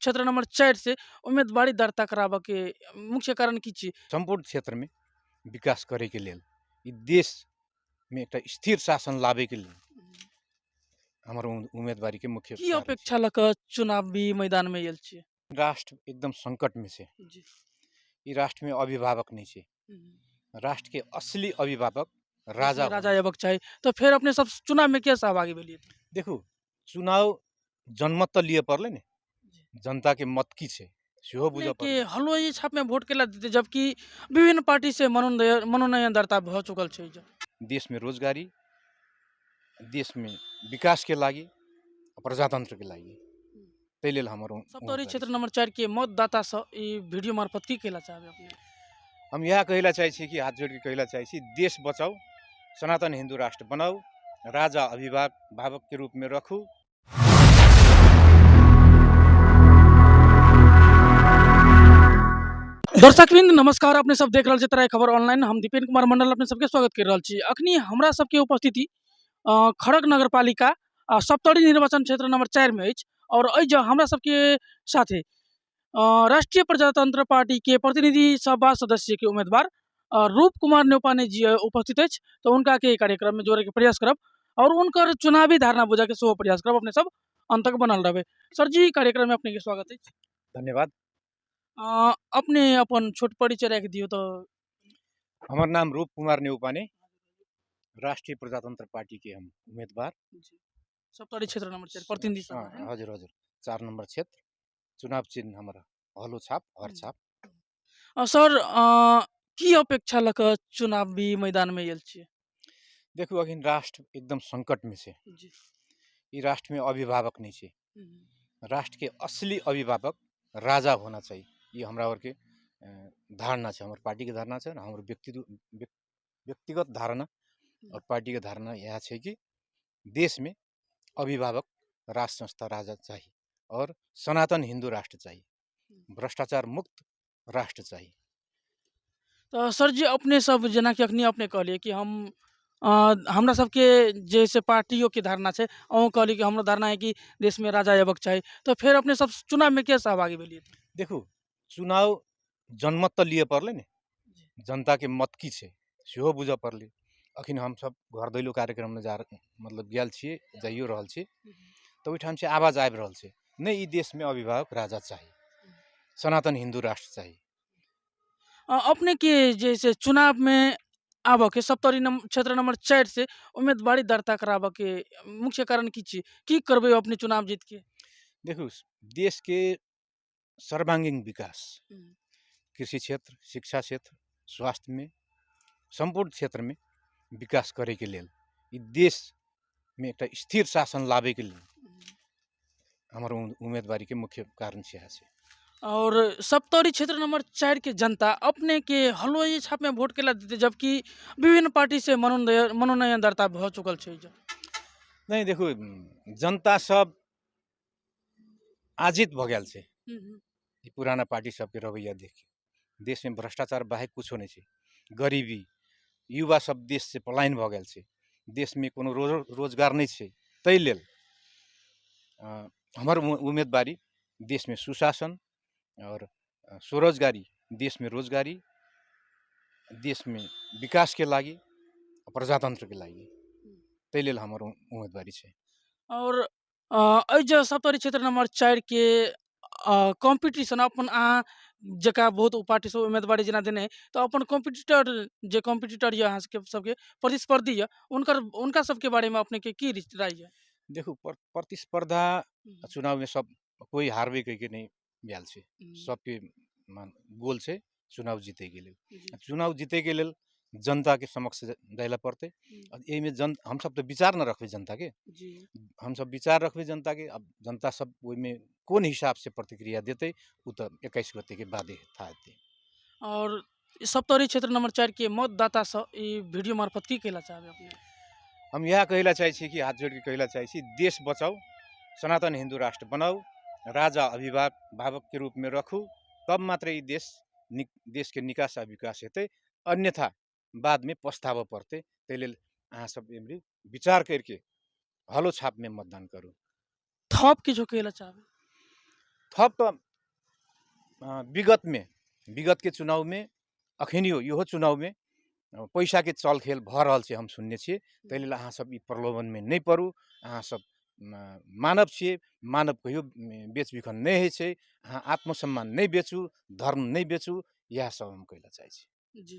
क्षेत्र नंबर 4 से उम्मीदवारी दर्ता कराबऽ के मुख्य कारण की छी? सम्पूर्ण क्षेत्रमे विकास करैके लेल, ई देशमे एकटा स्थिर शासन लाबैके लेल हमर उम्मेदवारीके मुख्य की कारण छै। अपेक्षा लऽ कऽ चुनावी मैदान में आयल छियै? राष्ट्र एकदम संकटमे छै। जी। ई राष्ट्रमे अभिभावक नहीं छै। राष्ट्र के असली अभिभावक देश राजा में राजा होना अयबाक चाही, तो फिर अपने सब चुनाव में किया सहभागी भेलियै? देखू, चुनाव जनमत तऽ लिए पड़लै ने, जनता के मत की छै सेहो अपने बुझऽ के पड़लै। हलुआई छाप में वोट केला देते, जबकि विभिन्न पार्टी से मनोनयन दर्ता भ चुकल छै। देश में रोजगारी, देश में विकास के लागि, प्रजातंत्र के लागि, ताहि लेल हमर सप्तरी उम्मीदवारी क्षेत्र छै। नंबर 4 के मतदाता सँ ई वीडियो मार्फत की कहला चाहबे अपने? हम यह कहला चाहै छी कि हाथ जोड़ के कहला चाहै छी, देश बचाओ, सनातन हिंदू राष्ट्र बनाओ, राजा अभिभावक के रूप में रखू। दर्शकवृंद नमस्कार, अपने सब देख रहल छी तरह खबर ऑनलाइन। हम दीपेन कुमार मंडल अपने सबके स्वागत कर रहल छी। अखनी हमरा सबके उपस्थिति खड़ग नगर पालिका सप्तरी निर्वाचन क्षेत्र नंबर 4 में अछि और अइ जे हमरा सबके साथे राष्ट्रीय प्रजातंत्र पार्टी के प्रतिनिधि सभा सदस्य के उम्मीदवार रूप कुमार न्यौपाने जी उपस्थित अछि, तो उनका के कार्यक्रम में जोड़े के प्रयास करब और उनकर चुनावी धारणा बुझे के सेहो प्रयास करब। अपने सब अंत तक बनल रहबे। सर जी, कार्यक्रम में अपने के स्वागत है। धन्यवाद। अपने अपन छोट परिचय रख दियो तो। हमार नाम रूप कुमार न्यौपाने, राष्ट्रीय प्रजातंत्र पार्टी के हम उम्मीदवार। सप्तरी क्षेत्र नंबर 4 प्रतिनिधि सभा है। हजुर हजुर, 4 नंबर क्षेत्र, चुनाव चिन्ह हमारा हलो छाप, हर छाप। सर, की अपेक्षा लऽ कऽ चुनावी मैदान में आयल छियै? देखू, अखन राष्ट्र एकदम संकट में छै। ई राष्ट्र में अभिभावक नहीं छै। राष्ट्र के असली अभिभावक राजा होना चाहिए, ये हमरा और के धारणा है, हमारे पार्टी के धारणा है, हमारे व्यक्तिगत धारणा और पार्टी के धारणा यह है कि देश में अभिभावक राष्ट्र संस्था राजा चाहिए और सनातन हिंदू राष्ट्र चाहिए, भ्रष्टाचार मुक्त राष्ट्र चाहिए। तो सर जी, अपने सब जना कि अखनी अपने कहलिए कि हमरा सबके जैसे पार्टियों की धारणा है, अहूँ कहलिए कि हमरा धारणा है कि देश में राजा अयबाक चाही, तो फिर अपने सब चुनाव में क्या सहभागी भेलिए? देखू, चुनाव जनमत तऽ लिए पड़लै ने, जनता के मत की छै सेहो बुझऽ पड़लै। अखन हम सब घर दैलो कार्यक्रम में मतलब गेल छियै, जाइयो रहल छी, तो ओहिठाम से आवाज आबि रहल छै, नहीं, ई देश में अभिभावक राजा चाहिए, सनातन हिंदू राष्ट्र चाहिए। अपने के जैसे चुनाव में आबऽ के सप्तरी क्षेत्र नंबर 4 से उम्मीदवारी दर्ता कराबऽ के मुख्य कारण की छी? की करबे अपने चुनाव जीत के? देखू, देश के सर्वांगीण विकास, कृषि क्षेत्र, शिक्षा क्षेत्र, स्वास्थ्य में, संपूर्ण क्षेत्र में विकास करे के लेल, ई देश में एक स्थिर शासन लाबे के लेल हमर उम्मीदवारी के मुख्य कारण से है। और सप्तरी क्षेत्र नंबर 4 के जनता अपने के हलुआई छाप में वोट केला देते, जबकि विभिन्न पार्टी से मनोनयन दर्ता भ चुकल छै। नहीं, देखू, जनता सब आजित भ गेल छै पुराना पार्टी सबके रवैया देख के। देश में भ्रष्टाचार बाहेक कुछो नहीं छै, गरीबी, युवा सब देश से पलायन भ गेल छै, देश में कोनो रोजगार नहीं छै। ताहि लेल हमर उम्मीदवारी देश में सुशासन और स्वरोजगारी, देश में रोजगारी, देश में विकास के लागि, प्रजातंत्र के लागि, ताहि लेल हमर उम्मीदवारी छै। और जो सप्तरी क्षेत्र नंबर 4 के कंपटीशन अपन जका बहुत पार्टी सब उम्मीदवारी जना देने, तो अपन कॉम्पिटिटर या सबके प्रतिस्पर्धी है, उनका सबके बारे में अपने के की राय है? देखू, प्रतिस्पर्धा चुनाव में सब कोई हारबे करके नहीं गया छै, सबके गोल छै चुनाव जीते के लेल। चुनाव जीते के लेल जनता के समक्ष जाइला पड़ते। एहिमे हम सब तो विचार न रखबे जनता के, हम सब विचार रखबे जनता के। अब जनता सब में कौन हिसाब से प्रतिक्रिया देते, वो तो 21 गते के बाद था। और सप्तरी क्षेत्र नंबर 4 के मतदाता सँ ई वीडियो मार्फत की कहला चाहबे अपने? हम यह कहला चाहे छी कि हाथ जोड़ के कहला चाहे छी, देश बचाओ, सनातन हिंदू राष्ट्र बनाओ, राजा अभिभावक के रूप में रखू, तब मात्र ई देश के निकास आ विकास हेतै, अन्यथा बाद में पछतावा पड़ते। ताहि लेल अहाँ सब विचार करके हलो छाप में मतदान करू। थप किछो कहला चाहबे? थप त विगत के चुनाव में अखनियो इहो चुनाव में पैसा के चल खेल भ रहल छै, हम सुनने छियै। ताहि लेल अहाँ सब ई प्रलोभन में नहीं पड़ू। अहाँ सब मानव छियै, मानव कहियो बेच बिखन नहीं होइ छै। अहाँ आत्मसम्मान नहीं बेचू, धर्म नहीं बेचू, इएह सब हम कहै चाहै छी। जी।